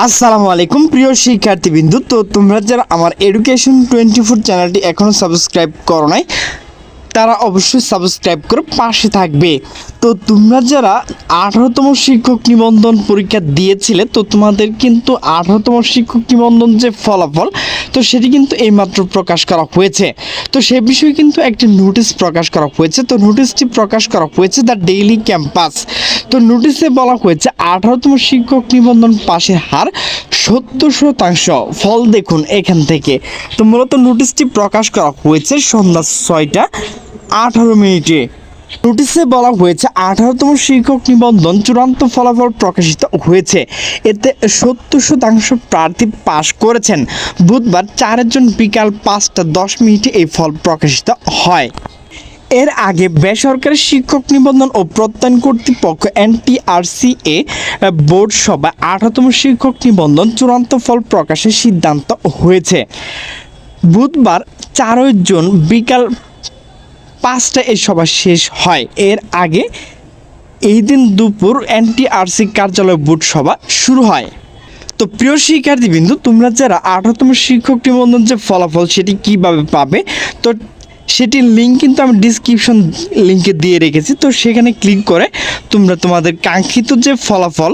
আসসালামু আলাইকুম প্রিয় শিক্ষার্থীবৃন্দু। তো তোমরা যারা আমার এডুকেশন 24 চ্যানেলটি এখনও সাবস্ক্রাইব করো নাই তারা অবশ্যই সাবস্ক্রাইব করে পাশে থাকবে। তো তোমরা যারা 18তম শিক্ষক নিবন্ধন পরীক্ষা দিয়েছিলে, তো তোমাদের কিন্তু 18তম শিক্ষক নিবন্ধন যে ফলাফল, তো সেটি কিন্তু এইমাত্র প্রকাশ করা হয়েছে। তো সে বিষয়ে কিন্তু একটি নোটিশ প্রকাশ করা হয়েছে। তো নোটিশটি প্রকাশ করা হয়েছে দ্য ডেইলি ক্যাম্পাস। তো নোটিশে বলা হয়েছে 18তম শিক্ষক নিবন্ধন পাশের হার 70%। ফল দেখুন এখান থেকে। তো মূলত নোটিশটি প্রকাশ করা হয়েছে সন্ধ্যা 6টা 18 মিনিটে। নোটিশে বলা হয়েছে 18তম শিক্ষক নিবন্ধন চূড়ান্ত ফলাফল প্রকাশিত হয়েছে। এতে 70% প্রার্থী পাশ করেছেন। বুধবার 4 বিকাল 5টা 10 মিনিটে এই ফল প্রকাশিত হয়। এর আগে বেসরকারি শিক্ষক নিবন্ধন ও প্রত্যয়ন কর্তৃপক্ষ NTRCA বোর্ড সভায় 18তম শিক্ষক নিবন্ধন চূড়ান্ত ফল প্রকাশের সিদ্ধান্ত হয়েছে। বুধবার 4 বিকাল 5টায় এই সভা শেষ হয়। এর আগে এই দিন দুপুর NTRC কার্যালয় বোর্ড সভা শুরু হয়। তো প্রিয় শিক্ষার্থীবৃন্দু, তোমরা যারা 18তম শিক্ষক নিবন্ধন যে ফলাফল সেটি কিভাবে পাবে, তো সেটির লিঙ্ক কিন্তু আমি ডিসক্রিপশন লিঙ্কে দিয়ে রেখেছি। তো সেখানে ক্লিক করে তোমরা তোমাদের কাঙ্ক্ষিত যে ফলাফল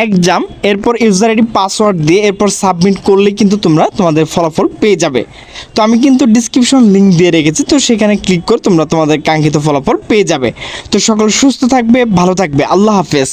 এক্সাম, এরপর ইউজার আইডি পাসওয়ার্ড দিয়ে এরপর সাবমিট করলেই কিন্তু তোমরা তোমাদের ফলাফল পেয়ে যাবে। তো আমি কিন্তু ডিসক্রিপশন লিঙ্ক দিয়ে রেখেছি, তো সেখানে ক্লিক করে তোমরা তোমাদের কাঙ্ক্ষিত ফলাফল পেয়ে যাবে। তো সকল সুস্থ থাকবে, ভালো থাকবে। আল্লাহ হাফেজ।